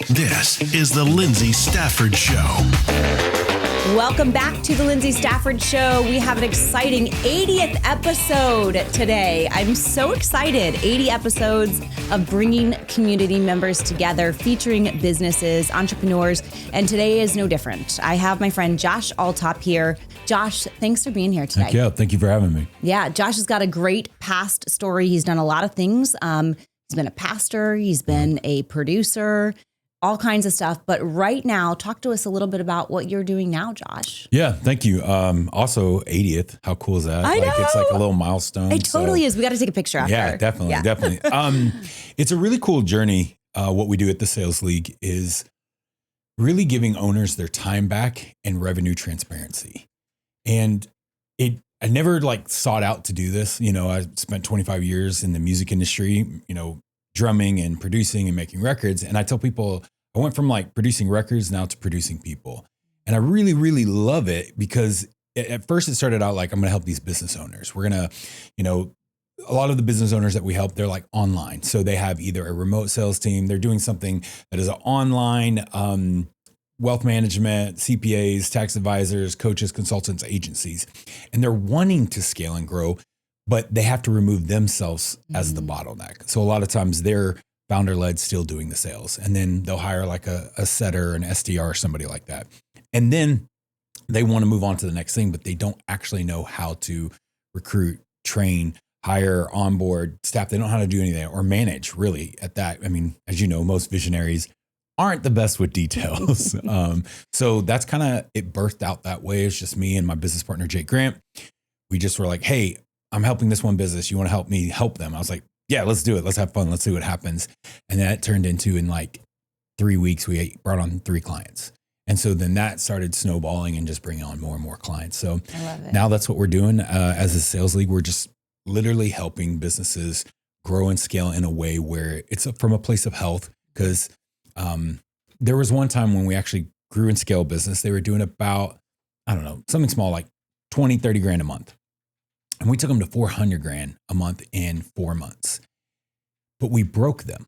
This is the Lyndsay Stafford Show. Welcome back to the Lyndsay Stafford Show. We have an exciting 80th episode today. I'm so excited. 80 episodes of bringing community members together, featuring businesses, entrepreneurs, and today is no different. I have my friend Josh Alltop here. Josh, thanks for being here today. Thank you for having me. Yeah, Josh has got a great past story. He's done a lot of things. He's been a pastor, he's been a producer, all kinds of stuff. But right now, talk to us a little bit about what you're doing now, Josh. Yeah, thank you. Also 80th. How cool is that? I know. It's like a little milestone. It totally is. We got to take a picture after. Yeah, definitely. It's a really cool journey. What we do at the Sales League is really giving owners their time back and revenue transparency. And I never sought out to do this. You know, I spent 25 years in the music industry, drumming and producing and making records. And I tell people I went from producing records now to producing people. And I really, really love it because at first it started out I'm going to help these business owners. We're going to, a lot of the business owners that we help, they're online. So they have either a remote sales team, they're doing something that is an online, wealth management, CPAs, tax advisors, coaches, consultants, agencies, and they're wanting to scale and grow, but they have to remove themselves as the bottleneck. So a lot of times they're founder-led, still doing the sales, and then they'll hire a setter, an SDR, or somebody like that. And then they want to move on to the next thing, but they don't actually know how to recruit, train, hire, onboard staff. They don't know how to do anything or manage really at that. I mean, as you know, most visionaries aren't the best with details. So that's kind of, it birthed out that way. It's just me and my business partner, Jake Grant. We just were like, hey, I'm helping this one business. You want to help me help them? I was like, yeah, let's do it. Let's have fun. Let's see what happens. And then it turned into in 3 weeks, we brought on 3 clients. And so then that started snowballing and just bringing on more and more clients. So I love it. Now that's what we're doing as a sales league. We're just literally helping businesses grow and scale in a way where it's from a place of health. Because there was one time when we actually grew and scaled business. They were doing about, something small, 20, 30 grand a month. And we took them to 400 grand a month in 4 months. But we broke them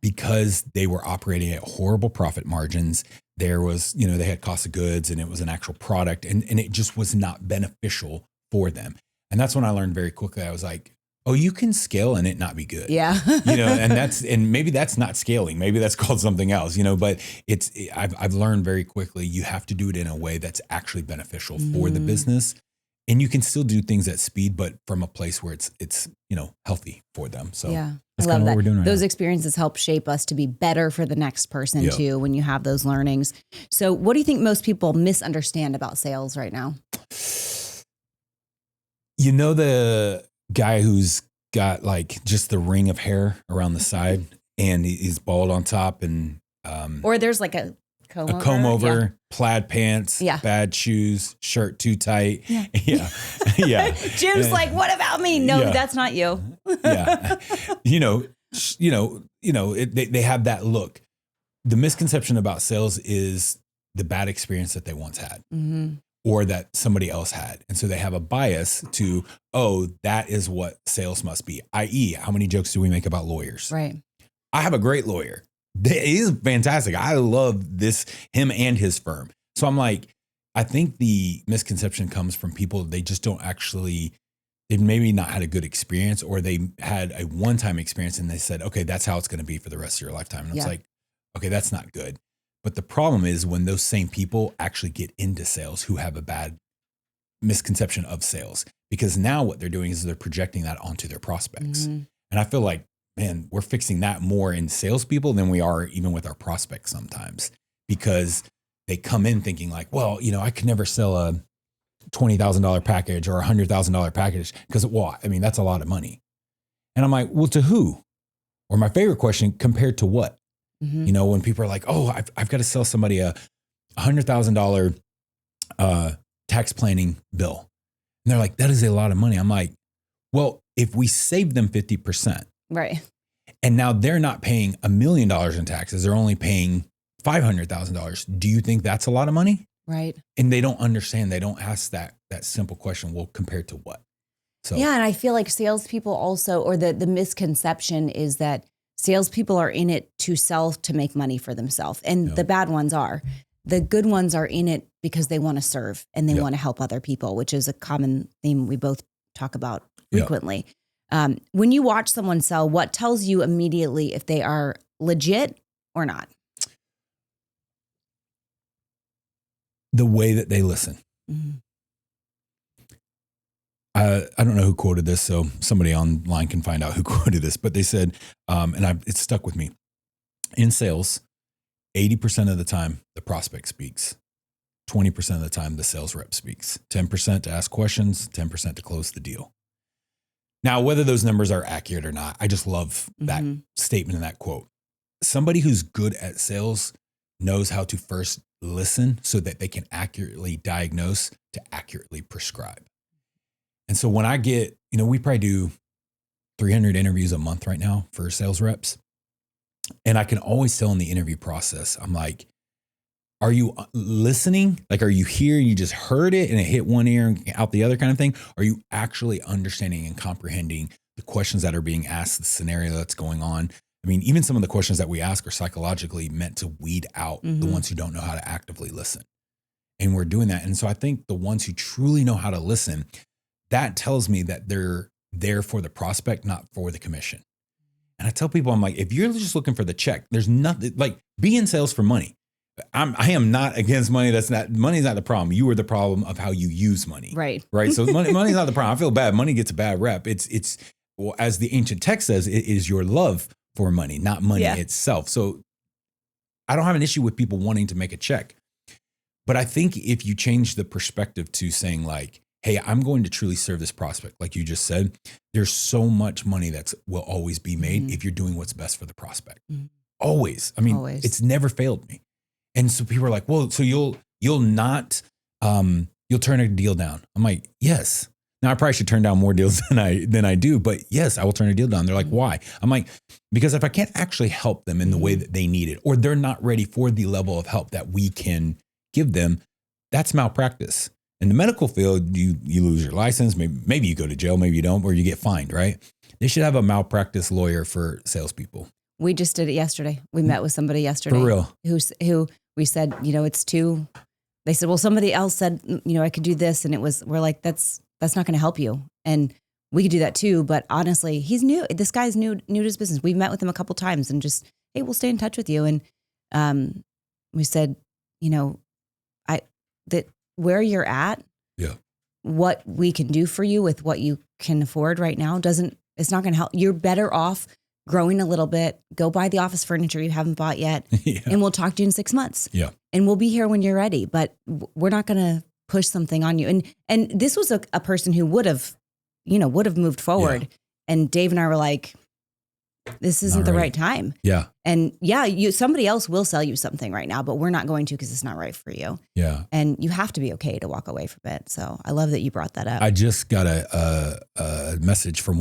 because they were operating at horrible profit margins. There was, they had cost of goods and it was an actual product and it just was not beneficial for them. And that's when I learned very quickly. I was like, oh, you can scale and it not be good. Yeah. and maybe that's not scaling. Maybe that's called something else, but I've learned very quickly, you have to do it in a way that's actually beneficial for the business. And you can still do things at speed, but from a place where it's healthy for them. So yeah, that's I love kind of that. what we're doing right Those now. experiences help shape us to be better for the next person Yep. too, when you have those learnings. So what do you think most people misunderstand about sales right now? The guy who's got just the ring of hair around the side and he's bald on top and Or there's a comb over, Yeah. plaid pants, Yeah. bad shoes, shirt too tight. Yeah. Yeah. Jim's like, what about me? No, Yeah. that's not you. Yeah. They have that look. The misconception about sales is the bad experience that they once had. Mm-hmm. Or that somebody else had. And so they have a bias to, that is what sales must be. I.e., how many jokes do we make about lawyers? Right. I have a great lawyer. He's fantastic. I love him and his firm. So I'm like, I think the misconception comes from people, they just don't actually, they've maybe not had a good experience or they had a one-time experience and they said, okay, that's how it's going to be for the rest of your lifetime. And it's like, okay, that's not good. But the problem is when those same people actually get into sales who have a bad misconception of sales, because now what they're doing is they're projecting that onto their prospects. Mm-hmm. And I feel like, man, we're fixing that more in salespeople than we are even with our prospects sometimes, because they come in thinking I could never sell a $20,000 package or a $100,000 package because, that's a lot of money. And I'm like, well, to who? Or my favorite question, compared to what? Mm-hmm. When people are like, oh, I've got to sell somebody a $100,000 tax planning bill. And they're like, that is a lot of money. I'm like, well, if we save them 50%, Right. and now they're not paying $1 million in taxes, they're only paying $500,000. Do you think that's a lot of money? Right. And they don't understand. They don't ask that simple question. Well, compared to what? So Yeah. And I feel like salespeople also, or the misconception is that salespeople are in it to sell, to make money for themselves. And the bad ones are. The good ones are in it because they want to serve and they want to help other people, which is a common theme we both talk about frequently. When you watch someone sell, what tells you immediately if they are legit or not? The way that they listen. Mm-hmm. I don't know who quoted this, so somebody online can find out who quoted this, but they said, it stuck with me. In sales, 80% of the time, the prospect speaks. 20% of the time, the sales rep speaks. 10% to ask questions, 10% to close the deal. Now, whether those numbers are accurate or not, I just love that statement and that quote. Somebody who's good at sales knows how to first listen so that they can accurately diagnose to accurately prescribe. And so when I get, we probably do 300 interviews a month right now for sales reps. And I can always tell in the interview process, I'm like, are you listening? Like, are you here and you just heard it and it hit one ear and out the other kind of thing? Are you actually understanding and comprehending the questions that are being asked, the scenario that's going on? I mean, even some of the questions that we ask are psychologically meant to weed out the ones who don't know how to actively listen. And we're doing that. And so I think the ones who truly know how to listen, that tells me that they're there for the prospect, not for the commission. And I tell people, I'm like, if you're just looking for the check, there's nothing like be in sales for money. I am not against money. Money's not the problem. You are the problem of how you use money. Right. So money's not the problem. I feel bad. Money gets a bad rep. It's well, as the ancient text says, it is your love for money, not money itself. So I don't have an issue with people wanting to make a check. But I think if you change the perspective to saying like, hey, I'm going to truly serve this prospect. Like you just said, there's so much money that will always be made if you're doing what's best for the prospect. Always. I mean, it's never failed me. And so people are like, well, so you'll not, you'll turn a deal down. I'm like, yes. Now I probably should turn down more deals than I do, but yes, I will turn a deal down. They're like, why? I'm like, because if I can't actually help them in the way that they need it, or they're not ready for the level of help that we can give them, that's malpractice. In the medical field, you lose your license. Maybe you go to jail, maybe you don't, or you get fined, right? They should have a malpractice lawyer for salespeople. We just did it yesterday. We met with somebody yesterday. For real. Who we said, it's too, they said, well, somebody else said, I could do this. And we're like, that's not going to help you. And we could do that too. But honestly, he's new. This guy's new to his business. We've met with him a couple times and just, hey, we'll stay in touch with you. And we said, that where you're at, what we can do for you with what you can afford right now it's not going to help. You're better off growing a little bit, go buy the office furniture you haven't bought yet, and we'll talk to you in 6 months. Yeah. And we'll be here when you're ready, but we're not going to push something on you. And this was a person who would have moved forward. Yeah. And Dave and I were like, this isn't the right time. Yeah. And somebody else will sell you something right now, but we're not going to because it's not right for you. Yeah. And you have to be okay to walk away from it. So I love that you brought that up. I just got a message from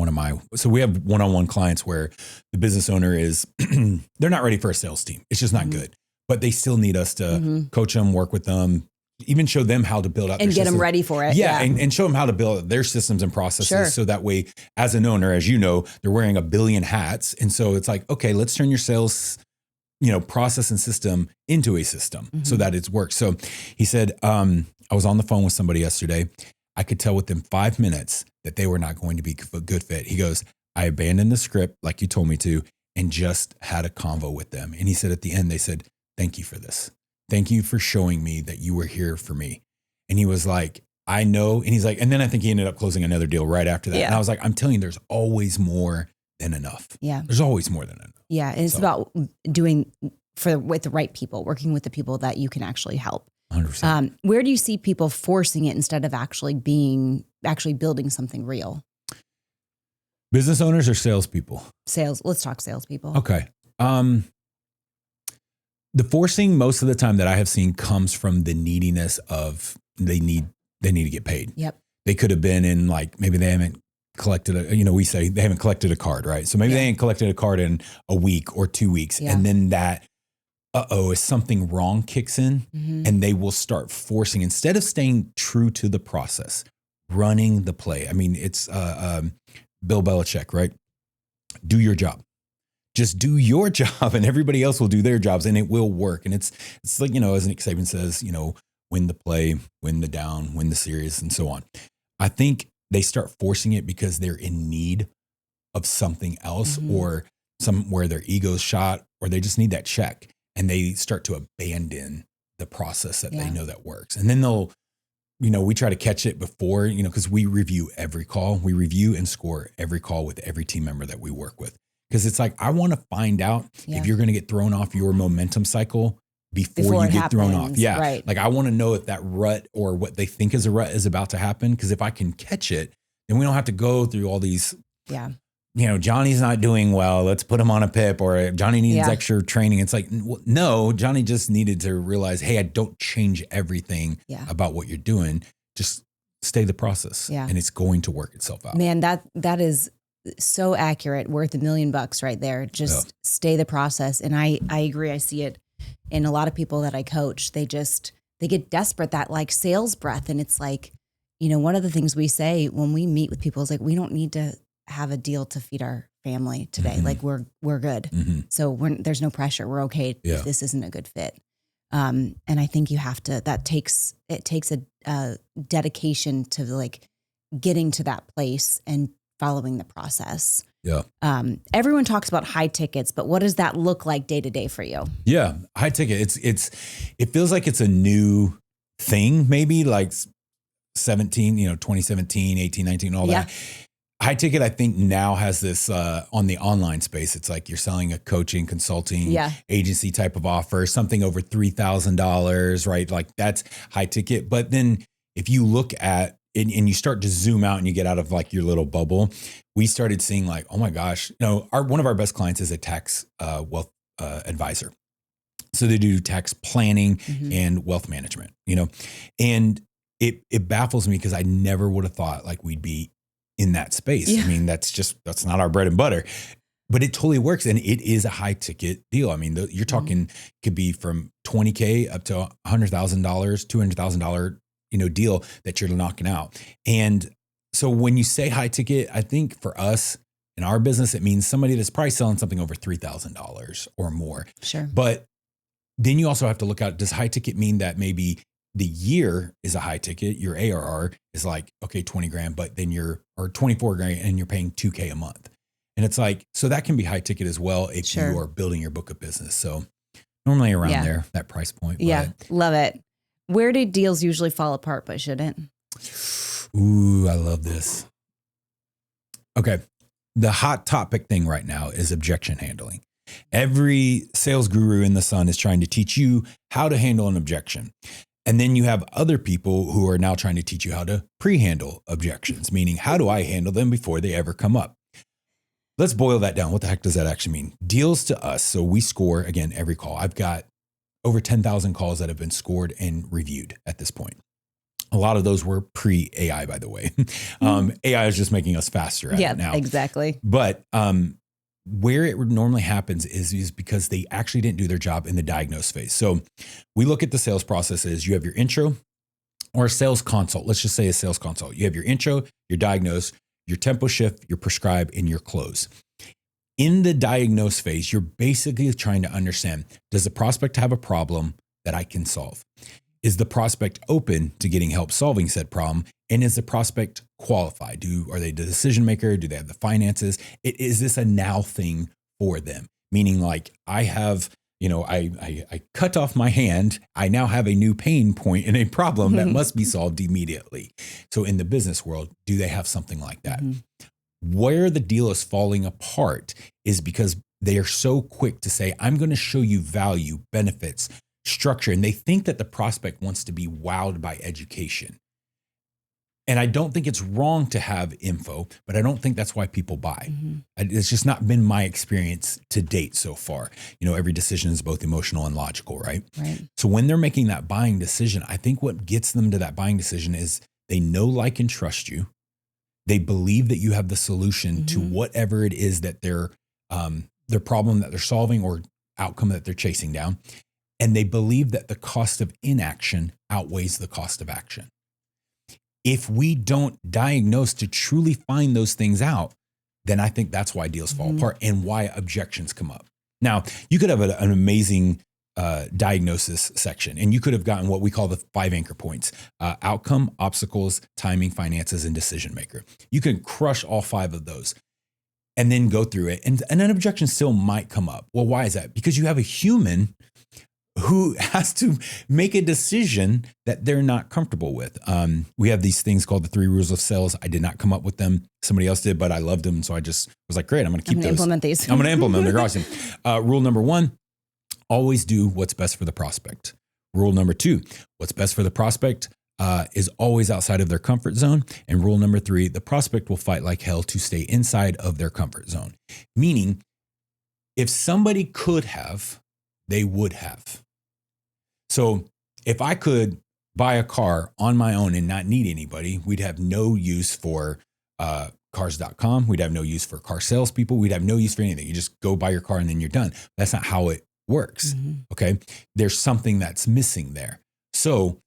so we have one-on-one clients where the business owner is, they're not ready for a sales team. It's just not good, but they still need us to coach them, work with them, even show them how to build out and get them ready for it. Yeah. And show them how to build their systems and processes. Sure. So that way, as an owner, as you know, they're wearing a billion hats. And so it's like, okay, let's turn your sales, process and system into a system so that it works. So he said, I was on the phone with somebody yesterday. I could tell within 5 minutes that they were not going to be a good fit. He goes, I abandoned the script like you told me to, and just had a convo with them. And he said at the end, they said, thank you for this. Thank you for showing me that you were here for me. And he was like, I know. And he's like, and then I think he ended up closing another deal right after that. Yeah. And I was like, I'm telling you, there's always more than enough. Yeah. There's always more than enough. Yeah. And it's about doing with the right people, working with the people that you can actually help. 100%. Where do you see people forcing it instead of actually building something real? Business owners or salespeople? Let's talk salespeople. Okay. The forcing most of the time that I have seen comes from the neediness of they need to get paid. Yep. They could have been in maybe they haven't collected we say they haven't collected a card, right? So maybe they ain't collected a card in a week or 2 weeks. Yeah. And then that, is something wrong kicks in and they will start forcing instead of staying true to the process, running the play. I mean, it's Bill Belichick, right? Do your job. just do your job and everybody else will do their jobs and it will work. And it's like, as Nick Saban says, win the play, win the down, win the series, and so on. I think they start forcing it because they're in need of something else or where their ego's shot, or they just need that check, and they start to abandon the process that they know that works. And then they'll, we try to catch it before, because we review every call. We review and score every call with every team member that we work with. Because it's like, I want to find out if you're going to get thrown off your momentum cycle before you get thrown off. Yeah. Right. Like, I want to know if that rut or what they think is a rut is about to happen. Because if I can catch it, then we don't have to go through all these, Johnny's not doing well, let's put him on a PIP, or Johnny needs extra training. It's like, no, Johnny just needed to realize, hey, I don't change everything about what you're doing. Just stay the process and it's going to work itself out. Man, that is so accurate, worth $1 million right there. Just stay the process. And I agree. I see it in a lot of people that I coach. They get desperate, that like sales breath. And it's like, one of the things we say when we meet with people is like, we don't need to have a deal to feed our family today. Like we're good. So there's no pressure. We're okay if this isn't a good fit. And I think you have to, it takes a dedication to like getting to that place and following the process. Yeah. Everyone talks about high tickets, but what does that look like day to day for you? Yeah. High ticket. It feels like it's a new thing, maybe like 2017, 18, 19, all that. High ticket, I think now has this on the online space. It's like you're selling a coaching, consulting, agency type of offer, something over $3,000, right? Like that's high ticket. But then if you look at and you start to zoom out and you get out of like your little bubble, we started seeing like, oh my gosh, one of our best clients is a tax wealth advisor. So they do tax planning and wealth management, and it baffles me because I never would have thought like we'd be in that space. I mean, that's not our bread and butter, but it totally works. And it is a high ticket deal. I mean, you're talking could be from $20,000 up to $100,000, $200,000, deal that you're knocking out. And so when you say high ticket, I think for us in our business, it means somebody that's probably selling something over $3,000 or more. Sure. But then you also have to look at, does high ticket mean that maybe the year is a high ticket? Your ARR is like, okay, 20 grand, but then or 24 grand and you're paying $2,000 a month. And it's like, so that can be high ticket as well if you are building your book of business. So normally around there, that price point. Yeah. Love it. Where do deals usually fall apart, but shouldn't? Ooh, I love this. Okay. The hot topic thing right now is objection handling. Every sales guru in the sun is trying to teach you how to handle an objection. And then you have other people who are now trying to teach you how to pre-handle objections, meaning how do I handle them before they ever come up? Let's boil that down. What the heck does that actually mean? Deals to us. So we score, again, every call. I've got over 10,000 calls that have been scored and reviewed at this point. A lot of those were pre-AI, by the way. AI is just making us faster at it now. Yeah, exactly. But where it normally happens is because they actually didn't do their job in the diagnose phase. So we look at the sales process as you have your intro or a sales consult. Let's just say a sales consult. You have your intro, your diagnose, your tempo shift, your prescribe, and your close. In the diagnose phase, you're basically trying to understand, does the prospect have a problem that I can solve? Is the prospect open to getting help solving said problem? And is the prospect qualified? Are they the decision maker? Do they have the finances? Is this a now thing for them? Meaning like I have, I cut off my hand. I now have a new pain point and a problem that must be solved immediately. So in the business world, do they have something like that? Where the deal is falling apart is because they are so quick to say, I'm going to show you value, benefits, structure. And they think that the prospect wants to be wowed by education. And I don't think it's wrong to have info, but I don't think that's why people buy. It's just not been my experience to date so far. Every decision is both emotional and logical, right? So when they're making that buying decision, I think what gets them to that buying decision is they know, like, and trust you. They believe that you have the solution to whatever it is that their problem that they're solving or outcome that they're chasing down. And they believe that the cost of inaction outweighs the cost of action. If we don't diagnose to truly find those things out, then I think that's why deals fall apart and why objections come up. Now, you could have an amazing diagnosis section, and you could have gotten what we call the 5 anchor points: outcome, obstacles, timing, finances, and decision maker. You can crush all 5 of those and then go through it. And an objection still might come up. Well, why is that? Because you have a human who has to make a decision that they're not comfortable with. We have these things called the 3 rules of sales. I did not come up with them. Somebody else did, but I loved them. So I just was like, great, I'm going to keep those. Implement these. I'm going to implement them. They're awesome. Rule number 1, always do what's best for the prospect. Rule number 2, what's best for the prospect is always outside of their comfort zone. And rule number 3, the prospect will fight like hell to stay inside of their comfort zone. Meaning, if somebody could have, they would have. So if I could buy a car on my own and not need anybody, we'd have no use for cars.com. We'd have no use for car salespeople. We'd have no use for anything. You just go buy your car and then you're done. That's not how it works. Okay. There's something that's missing there. So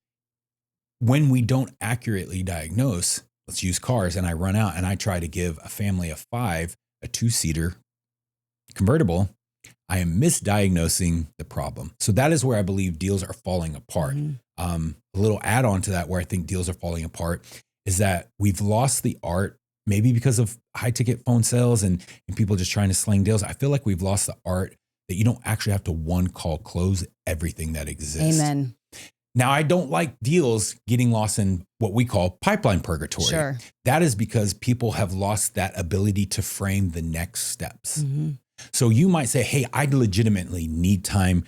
when we don't accurately diagnose, let's use cars, and I run out and I try to give a family of 5 a 2-seater convertible, I am misdiagnosing the problem. So that is where I believe deals are falling apart. A little add on to that where I think deals are falling apart is that we've lost the art, maybe because of high ticket phone sales and people just trying to sling deals. I feel like we've lost the art that you don't actually have to one call close everything that exists. Amen. Now, I don't like deals getting lost in what we call pipeline purgatory. Sure. That is because people have lost that ability to frame the next steps. So you might say, hey, I legitimately need time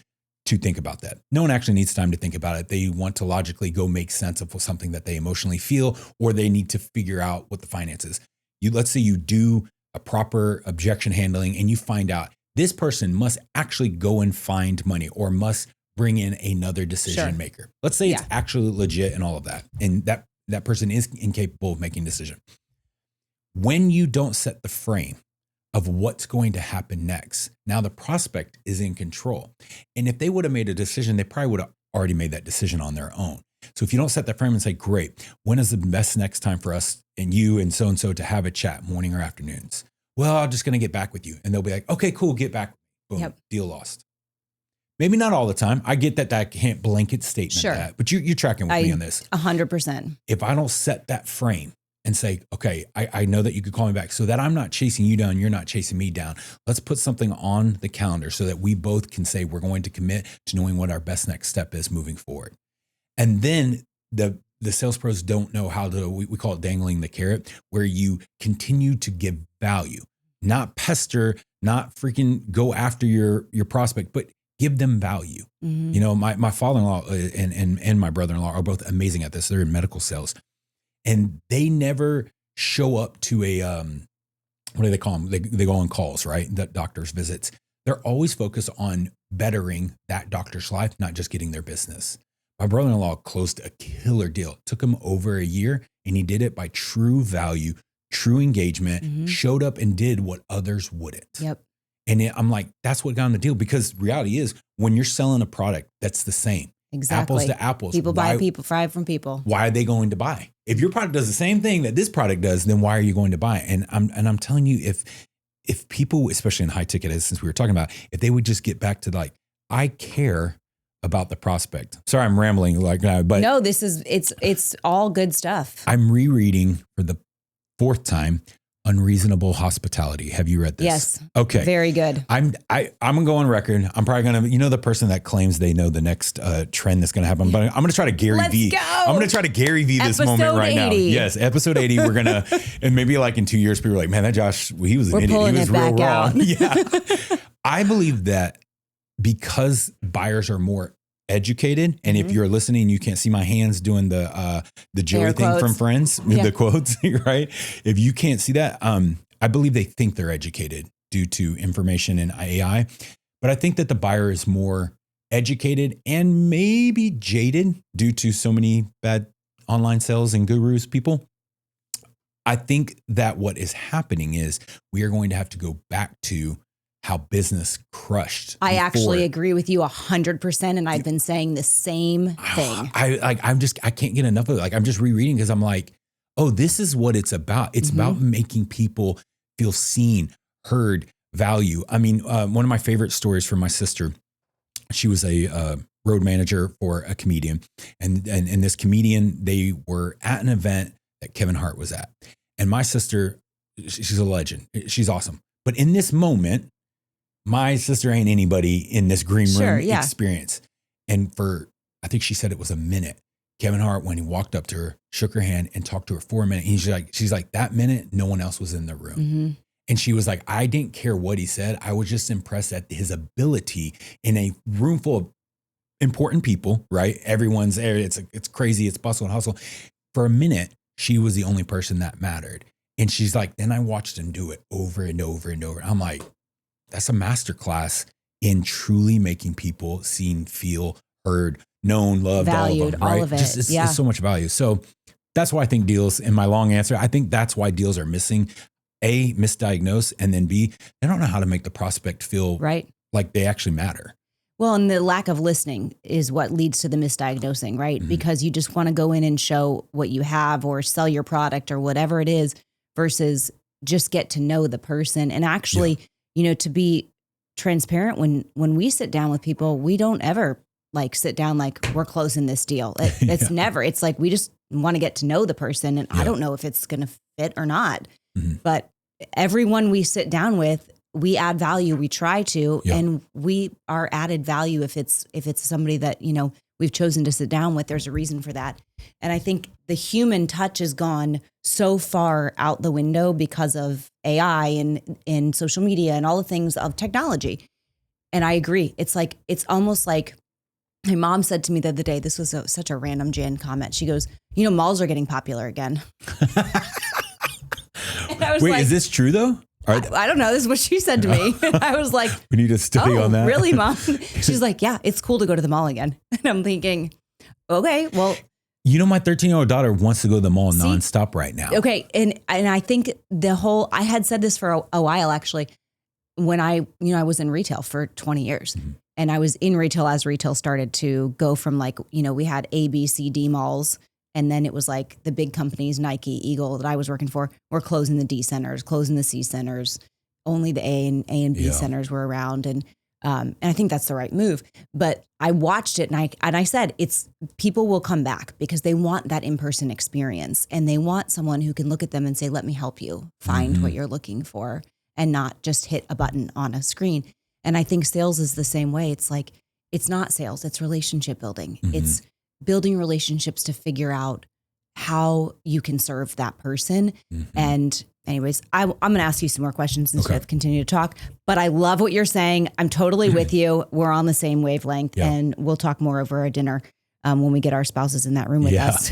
to think about that. No one actually needs time to think about it. They want to logically go make sense of something that they emotionally feel, or they need to figure out what the finance is. Let's say you do a proper objection handling and you find out this person must actually go and find money or must bring in another decision maker. Let's say it's actually legit and all of that. And that person is incapable of making a decision. When you don't set the frame of what's going to happen next, now the prospect is in control. And if they would have made a decision, they probably would have already made that decision on their own. So if you don't set that frame and say, great, when is the best next time for us and you and so to have a chat, morning or afternoons? Well, I'm just going to get back with you. And they'll be like, okay, cool, get back. Boom, deal lost. Maybe not all the time. I get that I can't blanket statement that, but you're tracking with me on this. 100%. If I don't set that frame and say, okay, I know that you could call me back so that I'm not chasing you down, you're not chasing me down. Let's put something on the calendar so that we both can say we're going to commit to knowing what our best next step is moving forward. And then the sales pros don't know how to, we call it dangling the carrot, where you continue to give value, not pester, not freaking go after your prospect, but give them value. You know, my father-in-law and my brother-in-law are both amazing at this. They're in medical sales. And they never show up to a, what do they call them? They go on calls, right? The doctor's visits. They're always focused on bettering that doctor's life, not just getting their business. My brother-in-law closed a killer deal. It took him over a year, and he did it by true value, true engagement, showed up and did what others wouldn't. Yep. And I'm like, that's what got him the deal, because reality is when you're selling a product that's the same, Exactly. apples to apples. People buy from people. Why are they going to buy? If your product does the same thing that this product does, then why are you going to buy? And I'm telling you, if people, especially in high ticket, since we were talking about, if they would just get back to like, I care about the prospect. Sorry, I'm rambling like that, but no, it's all good stuff. I'm rereading for the 4th time Unreasonable Hospitality. Have you read this? Yes. Okay. Very good. I'm gonna go on record. I'm probably gonna, the person that claims they know the next trend that's gonna happen, but I'm gonna try to Gary V. I'm gonna try to Gary V this moment right now. Yes, episode 80. We're gonna, and maybe like in 2 years, people are like, man, that Josh, he was an idiot. He was real wrong. Yeah. I believe that because buyers are more educated, and if you're listening, you can't see my hands doing the Joey Air thing quotes. from Friends, the quotes, right? If you can't see that, I believe they think they're educated due to information and AI, but I think that the buyer is more educated and maybe jaded due to so many bad online sales and gurus people. I think that what is happening is we are going to have to go back to how business crushed. I actually agree with you 100%. And I've been saying the same thing. I can't get enough of it. Like, I'm just rereading because I'm like, oh, this is what it's about. It's about making people feel seen, heard, value. I mean, one of my favorite stories from my sister, she was a road manager for a comedian. And this comedian, they were at an event that Kevin Hart was at. And my sister, she's a legend. She's awesome. But in this moment, my sister ain't anybody in this green room experience. And I think she said it was a minute. Kevin Hart, when he walked up to her, shook her hand and talked to her for a minute. And she's like, that minute, no one else was in the room. Mm-hmm. And she was like, I didn't care what he said. I was just impressed at his ability in a room full of important people, right? Everyone's there. It's crazy. It's bustle and hustle. For a minute, she was the only person that mattered. And she's like, then I watched him do it over and over and over. I'm like, that's a masterclass in truly making people seen, feel, heard, known, loved, valued, all of them, right? All of it. It's so much value. So that's why I think deals, in my long answer, I think that's why deals are missing. A, misdiagnosed, and then B, they don't know how to make the prospect feel like they actually matter. Well, and the lack of listening is what leads to the misdiagnosing, right? Mm-hmm. Because you just want to go in and show what you have or sell your product or whatever it is versus just get to know the person. And actually, to be transparent, when we sit down with people, we don't ever like sit down like we're closing this deal. It's never. It's like we just want to get to know the person. And I don't know if it's going to fit or not. Mm-hmm. But everyone we sit down with, we add value. We try to, and we are added value if it's somebody that we've chosen to sit down with. There's a reason for that, and I think the human touch has gone so far out the window because of AI and social media and all the things of technology. And I agree. It's almost like my mom said to me the other day. This was such a random Jan comment. She goes, malls are getting popular again. And I was Wait, is this true though? I don't know. This is what she said to me. I was like, we need to study on that. Really, Mom? She's like, yeah, it's cool to go to the mall again. And I'm thinking, okay, well. My 13-year-old daughter wants to go to the mall nonstop right now. Okay. And I think I had said this for a while, actually, when I was in retail for 20 years. Mm-hmm. And I was in retail as retail started to go from we had A, B, C, D malls. And then it was like the big companies, Nike, Eagle that I was working for, were closing the D centers, closing the C centers. Only the A and B centers were around. And I think that's the right move. But I watched it and I said, people will come back because they want that in-person experience. And they want someone who can look at them and say, let me help you find what you're looking for and not just hit a button on a screen. And I think sales is the same way. It's like, it's not sales, it's relationship building. Mm-hmm. It's building relationships to figure out how you can serve that person. Mm-hmm. And anyways, I'm going to ask you some more questions instead of continue to talk, but I love what you're saying. I'm totally with you. We're on the same wavelength and we'll talk more over our dinner when we get our spouses in that room with us.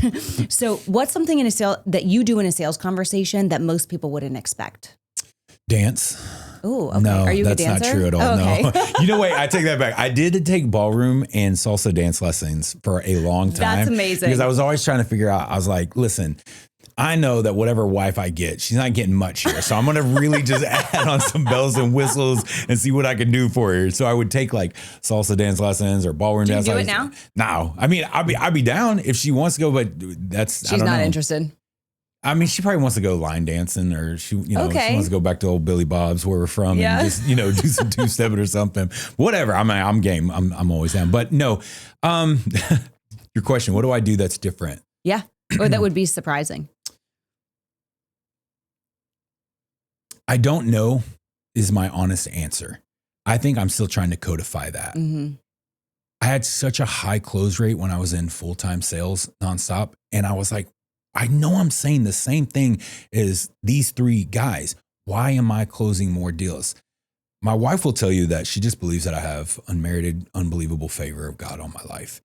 So what's something in a sale that you do in a sales conversation that most people wouldn't expect? Dance. Oh, okay. No, are you a that's dancer? not true at all. Okay. No. Wait, I take that back. I did take ballroom and salsa dance lessons for a long time. That's amazing. Because I was always trying to figure out, I was like, listen, I know that whatever wife I get, she's not getting much here. So I'm going to really just add on some bells and whistles and see what I can do for her. So I would take like salsa dance lessons or ballroom dance lessons. Do you do it now? No. I mean, I'd be down if she wants to go, but she's not interested. I mean, she probably wants to go line dancing or she wants to go back to old Billy Bob's where we're from and just, do some two-stepping or something. Whatever. I'm game. I'm always down. But no, your question, what do I do that's different? Yeah. Or that would be surprising. I don't know is my honest answer. I think I'm still trying to codify that. Mm-hmm. I had such a high close rate when I was in full-time sales nonstop. And I was like, I know I'm saying the same thing as these three guys. Why am I closing more deals? My wife will tell you that she just believes that I have unmerited, unbelievable favor of God on my life.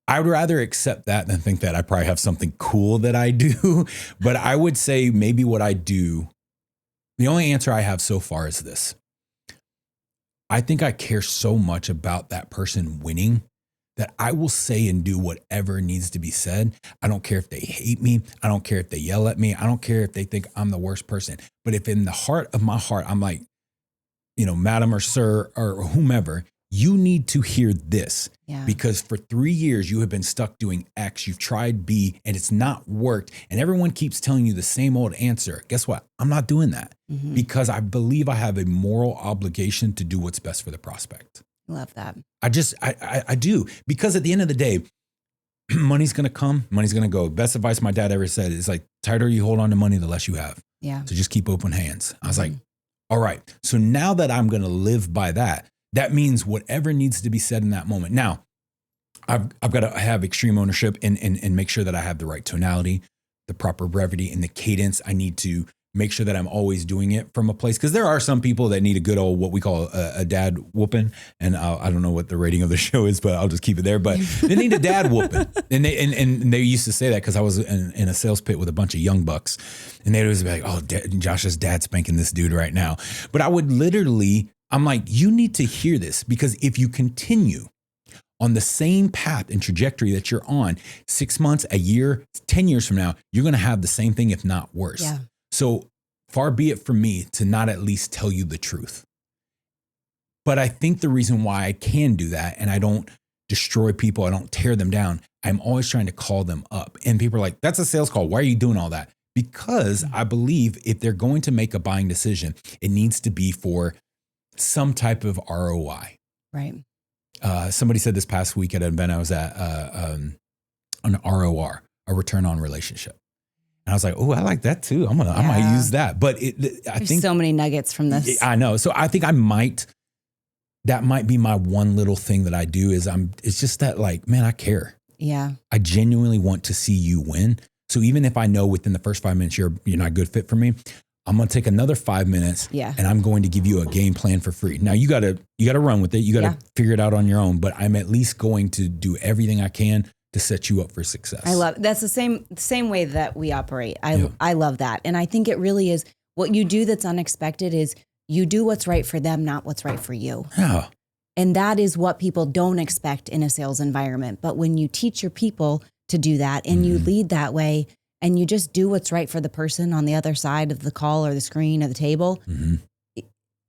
I would rather accept that than think that I probably have something cool that I do. But I would say maybe what I do, the only answer I have so far is this. I think I care so much about that person winning that I will say and do whatever needs to be said. I don't care if they hate me. I don't care if they yell at me. I don't care if they think I'm the worst person. But if in the heart of my heart, I'm like, madam or sir or whomever, you need to hear this Yeah. because for 3 years you have been stuck doing X, you've tried B and it's not worked. And everyone keeps telling you the same old answer. Guess what? I'm not doing that because I believe I have a moral obligation to do what's best for the prospect. Love that. I do, because at the end of the day, money's going to come, money's going to go. Best advice my dad ever said is like, tighter you hold on to money, the less you have. Yeah. So just keep open hands. I was like, all right. So now that I'm going to live by that, that means whatever needs to be said in that moment. Now, I've got to have extreme ownership and make sure that I have the right tonality, the proper brevity, and the cadence. I need to make sure that I'm always doing it from a place, because there are some people that need a good old, what we call a dad whooping. And I don't know what the rating of the show is, but I'll just keep it there. But they need a dad whooping. And they used to say that because I was in a sales pit with a bunch of young bucks. And they'd always be like, oh, Josh's dad spanking this dude right now. But I would literally, I'm like, you need to hear this, because if you continue on the same path and trajectory that you're on, 6 months, a year, 10 years from now, you're going to have the same thing, if not worse. Yeah. So far be it from me to not at least tell you the truth. But I think the reason why I can do that, and I don't destroy people, I don't tear them down, I'm always trying to call them up. And people are like, that's a sales call. Why are you doing all that? Because I believe if they're going to make a buying decision, it needs to be for some type of ROI. Right. Somebody said this past week at an event I was at, an ROR, a return on relationship. And I was like, oh, I like that too. I might use that. But I think so many nuggets from this. I know. So I think that might be my one little thing that I do is it's just that, like, man, I care. Yeah. I genuinely want to see you win. So even if I know within the first 5 minutes you're not a good fit for me, I'm going to take another 5 minutes and I'm going to give you a game plan for free. Now you got to run with it. You got to figure it out on your own, but I'm at least going to do everything I can to set you up for success. I love that's the same way that we operate. I love that. And I think it really is what you do that's unexpected is you do what's right for them, not what's right for you. Yeah. And that is what people don't expect in a sales environment. But when you teach your people to do that and you lead that way and you just do what's right for the person on the other side of the call or the screen or the table,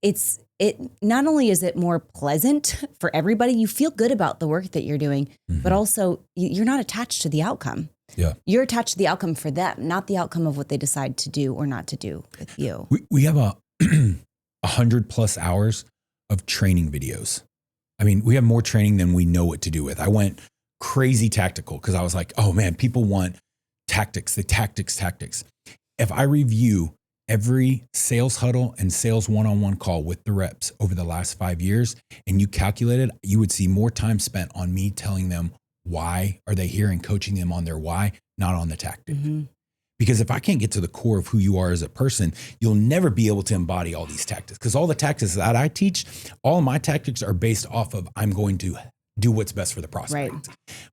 it not only is it more pleasant for everybody, you feel good about the work that you're doing, but also you're not attached to the outcome. Yeah. You're attached to the outcome for them, not the outcome of what they decide to do or not to do with you. We have 100+ hours of training videos. I mean, we have more training than we know what to do with. I went crazy tactical because I was like, oh man, people want tactics. If I review every sales huddle and sales one-on-one call with the reps over the last 5 years, and you calculated, you would see more time spent on me telling them why are they here and coaching them on their why, not on the tactic. Because if I can't get to the core of who you are as a person, you'll never be able to embody all these tactics. Because all the tactics that I teach, all of my tactics are based off of I'm going to do what's best for the prospect. Right.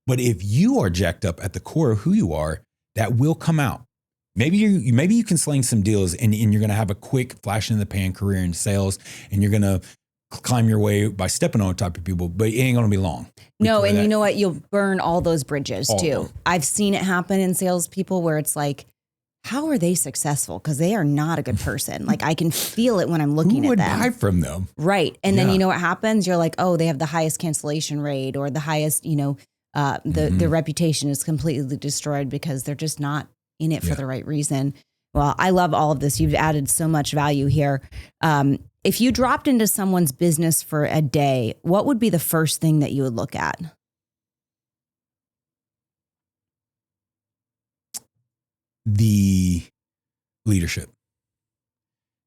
But if you are jacked up at the core of who you are, that will come out. Maybe you can sling some deals and you're going to have a quick flash in the pan career in sales and you're going to climb your way by stepping on top of people, but it ain't going to be long. No, and you know what? You'll burn all those bridges too. I've seen it happen in salespeople where it's like, how are they successful? Because they are not a good person. Like I can feel it when I'm looking Who at would them. buy from them? Right. And then you know what happens? You're like, oh, they have the highest cancellation rate or the highest, the reputation is completely destroyed because they're just not in it for the right reason. Well, I love all of this. You've added so much value here. If you dropped into someone's business for a day, what would be the first thing that you would look at? The leadership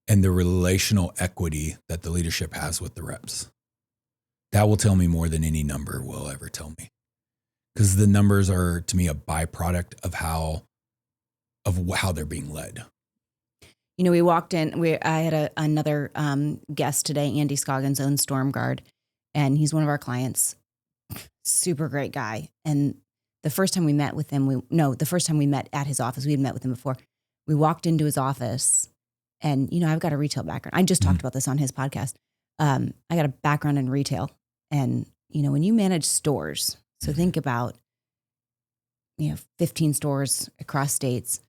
and the relational equity that the leadership has with the reps. That will tell me more than any number will ever tell me. Because the numbers are, to me, a byproduct of how they're being led. You know, we walked in, I had another guest today, Andy Scoggins, owns StormGuard, and he's one of our clients. Super great guy. And the first time we met with him, the first time we met at his office, we had met with him before. We walked into his office and, I've got a retail background. I just talked about this on his podcast. I got a background in retail. And, when you manage stores, so think about, 15 stores across states,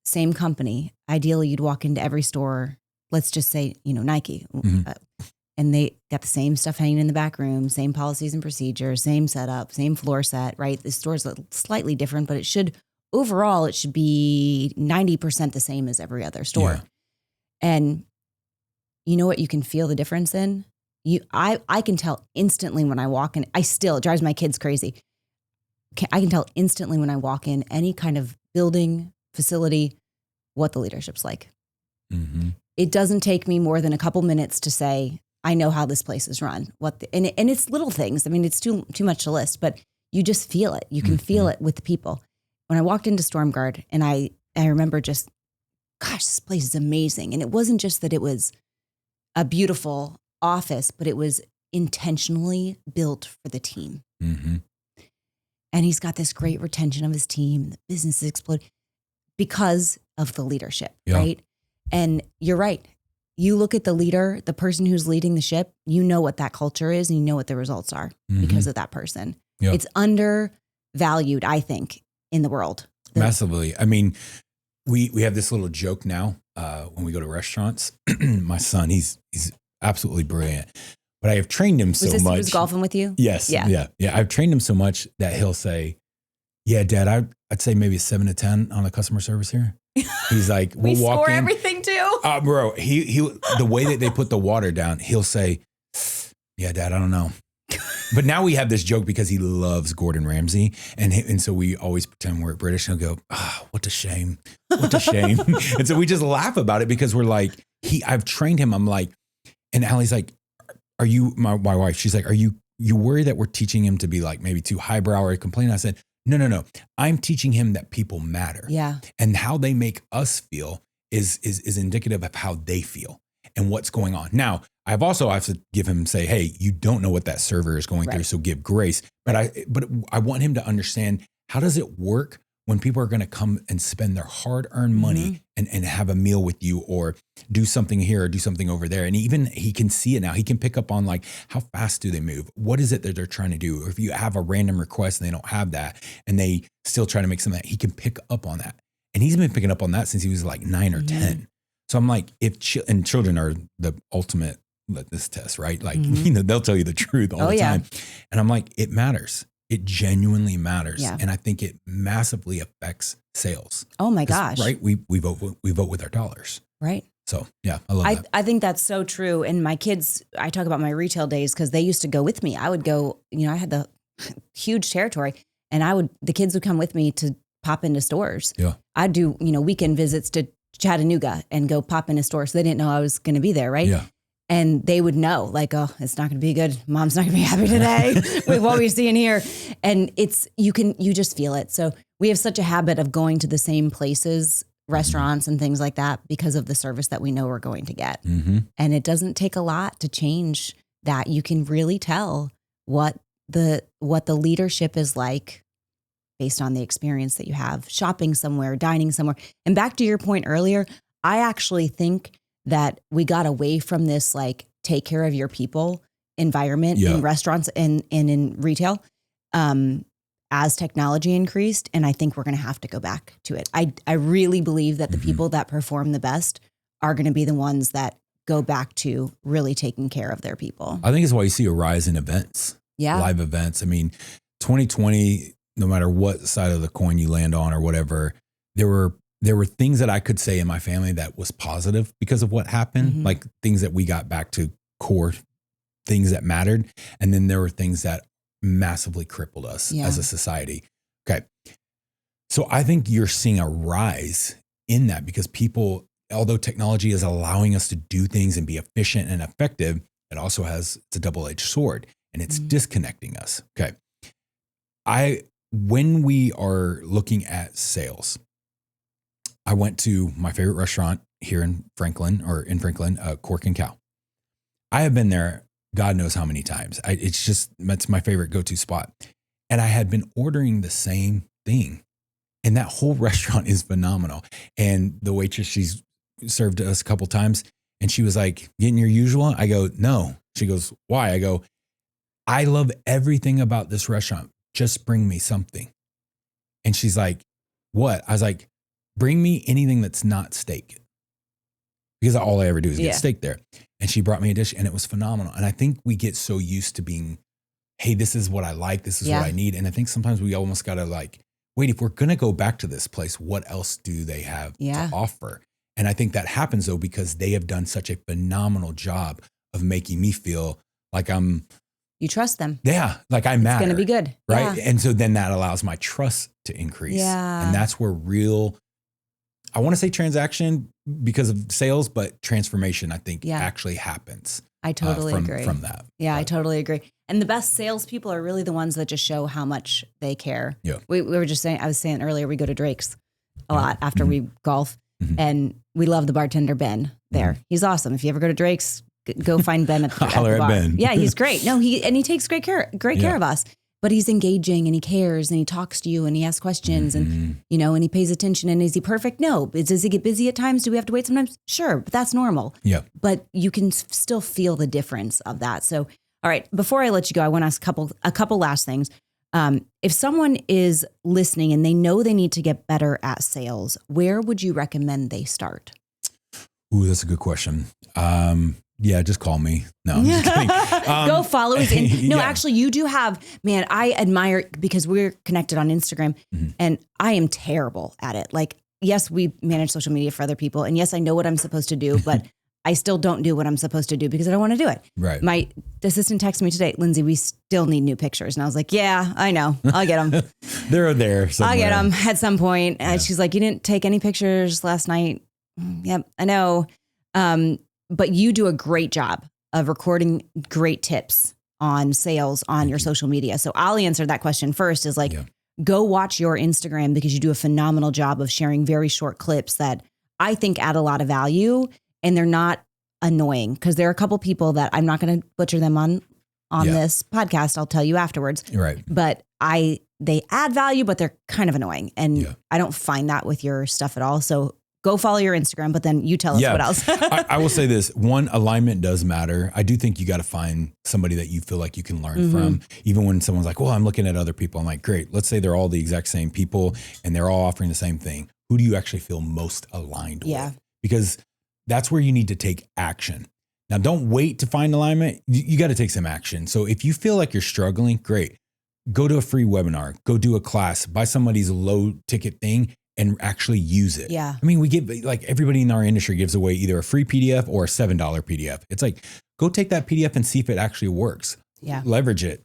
same company. Ideally, you'd walk into every store. Let's just say, Nike. and they got the same stuff hanging in the back room, same policies and procedures, same setup, same floor set, right? The store's slightly different, but overall, it should be 90% the same as every other store. Yeah. And you know what you can feel the difference in? I can tell instantly when I walk in. It drives my kids crazy. I can tell instantly when I walk in any kind of building, facility, what the leadership's like. Mm-hmm. It doesn't take me more than a couple minutes to say, I know how this place is run. And it's little things. I mean, it's too much to list, but you just feel it. You can feel it with the people. When I walked into StormGuard, and I remember just, gosh, this place is amazing. And it wasn't just that it was a beautiful office, but it was intentionally built for the team. Mm-hmm. And he's got this great retention of his team. The business is exploding because of the leadership, right? And you're right. You look at the leader, the person who's leading the ship, you know what that culture is and you know what the results are because of that person. Yep. It's undervalued, I think, in the world. Massively. I mean, we have this little joke now when we go to restaurants. My son, he's absolutely brilliant, but I have trained him so much. He was golfing with you? Yes. Yeah. I've trained him so much that he'll say, yeah, Dad, I'd say maybe a 7 to 10 on the customer service here. He's like, we we'll walk score in. Everything too. Bro, he the way that they put the water down, he'll say, yeah, Dad, I don't know. But now we have this joke because he loves Gordon Ramsay. And so we always pretend we're British. And he'll go, what a shame. What a shame. And so we just laugh about it because we're like, I've trained him. I'm like, and Allie's like, are you, my wife, she's like, are you worry that we're teaching him to be like maybe too highbrow or complain? I said, no. I'm teaching him that people matter. Yeah. And how they make us feel is indicative of how they feel and what's going on. Now, I have to give him, say, hey, you don't know what that server is going through, so give grace. But I want him to understand, how does it work when people are going to come and spend their hard-earned money and have a meal with you, or do something here or do something over there. And even he can see it now. He can pick up on, like, how fast do they move? What is it that they're trying to do? Or if you have a random request and they don't have that and they still try to make something, he can pick up on that. And he's been picking up on that since he was like 9 or 10. So I'm like, and children are the ultimate litmus test, right? Like, they'll tell you the truth all the time. And I'm like, it matters. It genuinely matters. Yeah. And I think it massively affects sales. Oh my gosh. Right? We vote with our dollars. Right. So yeah, I love that. I think that's so true. And my kids, I talk about my retail days because they used to go with me. I would go, I had the huge territory, and the kids would come with me to pop into stores. Yeah. I'd do, weekend visits to Chattanooga and go pop into stores. So they didn't know I was going to be there. Right. Yeah. And they would know, like, oh, it's not going to be good. Mom's not going to be happy today with what we're seeing here. And you just feel it. So we have such a habit of going to the same places, restaurants and things like that, because of the service that we know we're going to get. And it doesn't take a lot to change that. You can really tell what the leadership is like based on the experience that you have shopping somewhere, dining somewhere. And back to your point earlier, I actually think that we got away from this, like, take care of your people environment in restaurants and in retail as technology increased. And I think we're going to have to go back to it. I really believe that the people that perform the best are going to be the ones that go back to really taking care of their people. I think it's why you see a rise in events, live events. I mean, 2020, no matter what side of the coin you land on or whatever, there were things that I could say in my family that was positive because of what happened, like things that we got back to core things that mattered. And then there were things that massively crippled us as a society. Okay. So I think you're seeing a rise in that because people, although technology is allowing us to do things and be efficient and effective, it's a double-edged sword, and it's disconnecting us. Okay. When we are looking at sales, I went to my favorite restaurant here in Franklin, Cork and Cow. I have been there God knows how many times. It's my favorite go-to spot. And I had been ordering the same thing. And that whole restaurant is phenomenal. And the waitress, she's served us a couple times, and she was like, getting your usual? I go, no. She goes, why? I go, I love everything about this restaurant. Just bring me something. And she's like, what? I was like, bring me anything that's not steak. Because all I ever do is get steak there. and she brought me a dish and it was phenomenal. And I think we get so used to being, hey, this is what I like. This is what I need. And I think sometimes we almost got to like, wait, if we're going to go back to this place, what else do they have to offer? And I think that happens though, because they have done such a phenomenal job of making me feel like you trust them. Yeah. Like I matter. It's going to be good. Right. Yeah. And so then that allows my trust to increase. Yeah. And that's where I want to say transaction because of sales, but transformation, I think actually happens. I totally agree. From that. Yeah, I totally agree. And the best salespeople are really the ones that just show how much they care. Yeah. We were just saying, I was saying earlier, we go to Drake's a lot after we golf and we love the bartender, Ben, there. He's awesome. If you ever go to Drake's, go find Ben at the Holler bar. at Ben. Yeah, he's great. No, he takes great care of us. But he's engaging and he cares and he talks to you and he asks questions and, and he pays attention. And is he perfect? No. Does he get busy at times? Do we have to wait sometimes? Sure, but that's normal. Yeah. But you can still feel the difference of that. So, all right, before I let you go, I want to ask a couple last things. If someone is listening and they know they need to get better at sales, where would you recommend they start? Ooh, that's a good question. Yeah, just call me. No, I'm just kidding. Go follow us. Actually, you do have, man, I admire, because we're connected on Instagram and I am terrible at it. Like, yes, we manage social media for other people. And yes, I know what I'm supposed to do, but I still don't do what I'm supposed to do because I don't want to do it. Right. My assistant texted me today, Lyndsay, we still need new pictures. And I was like, yeah, I know. I'll get them. They're there somewhere. I'll get them at some point. And she's like, you didn't take any pictures last night. Yep, I know. But you do a great job of recording great tips on sales on your social media. So I'll answer that question first is like, go watch your Instagram because you do a phenomenal job of sharing very short clips that I think add a lot of value and they're not annoying. Because there are a couple people that I'm not going to butcher them on this podcast. I'll tell you afterwards. Right. But they add value, but they're kind of annoying. And I don't find that with your stuff at all. So go follow your Instagram, but then you tell us what else. I will say this. One, alignment does matter. I do think you got to find somebody that you feel like you can learn from. Even when someone's like, well, I'm looking at other people. I'm like, great. Let's say they're all the exact same people and they're all offering the same thing. Who do you actually feel most aligned with? Because that's where you need to take action. Now, don't wait to find alignment. You got to take some action. So if you feel like you're struggling, great. Go to a free webinar, go do a class, buy somebody's low ticket thing and actually use it. Yeah. I mean, we give, like, everybody in our industry gives away either a free PDF or a $7 PDF. It's like, go take that PDF and see if it actually works. Yeah. Leverage it,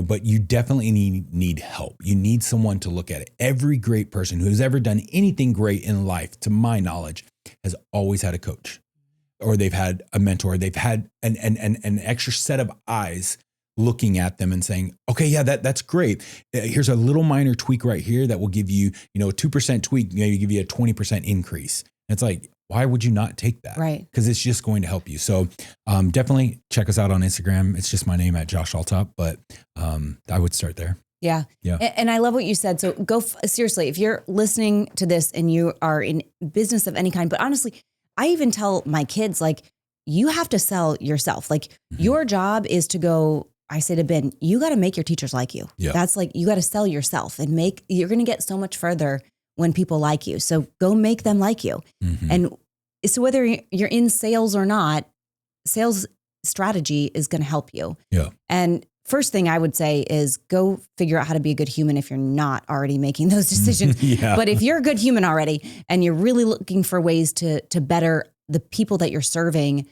but you definitely need help. You need someone to look at it. Every great person who's ever done anything great in life, to my knowledge, has always had a coach or they've had a mentor. They've had an extra set of eyes looking at them and saying, okay, yeah, that's great. Here's a little minor tweak right here that will give you, a 2% tweak, maybe give you a 20% increase. And it's like, why would you not take that? Right. Because it's just going to help you. So definitely check us out on Instagram. It's just my name at Josh Alltop, but I would start there. Yeah. Yeah. And I love what you said. So go seriously, if you're listening to this and you are in business of any kind, but honestly, I even tell my kids, like, you have to sell yourself. Like your job is to go, I say to Ben, you got to make your teachers like you. Yeah. That's like, you got to sell yourself and you're going to get so much further when people like you. So go make them like you. And so whether you're in sales or not, sales strategy is going to help you. Yeah. And first thing I would say is go figure out how to be a good human if you're not already making those decisions. But if you're a good human already and you're really looking for ways to better the people that you're serving,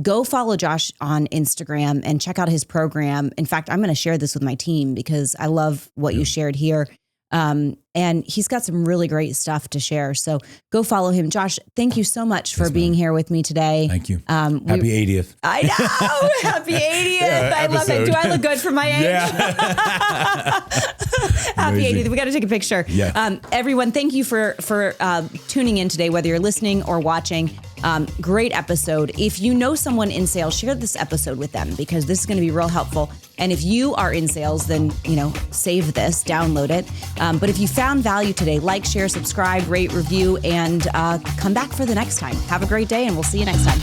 go follow Josh on Instagram and check out his program. In fact, I'm going to share this with my team because I love what you shared here. And he's got some really great stuff to share. So go follow him. Josh, thank you so much for being here with me today. Thank you. Happy 80th. I know. Happy 80th. I love it. Do I look good for my age? Yeah. Happy 80th. We got to take a picture. Yeah. Everyone, thank you for tuning in today, whether you're listening or watching. Great episode. If you know someone in sales, share this episode with them because this is going to be real helpful. And if you are in sales, then, save this, download it. But if you found value today, like, share, subscribe, rate, review, and come back for the next time. Have a great day and we'll see you next time.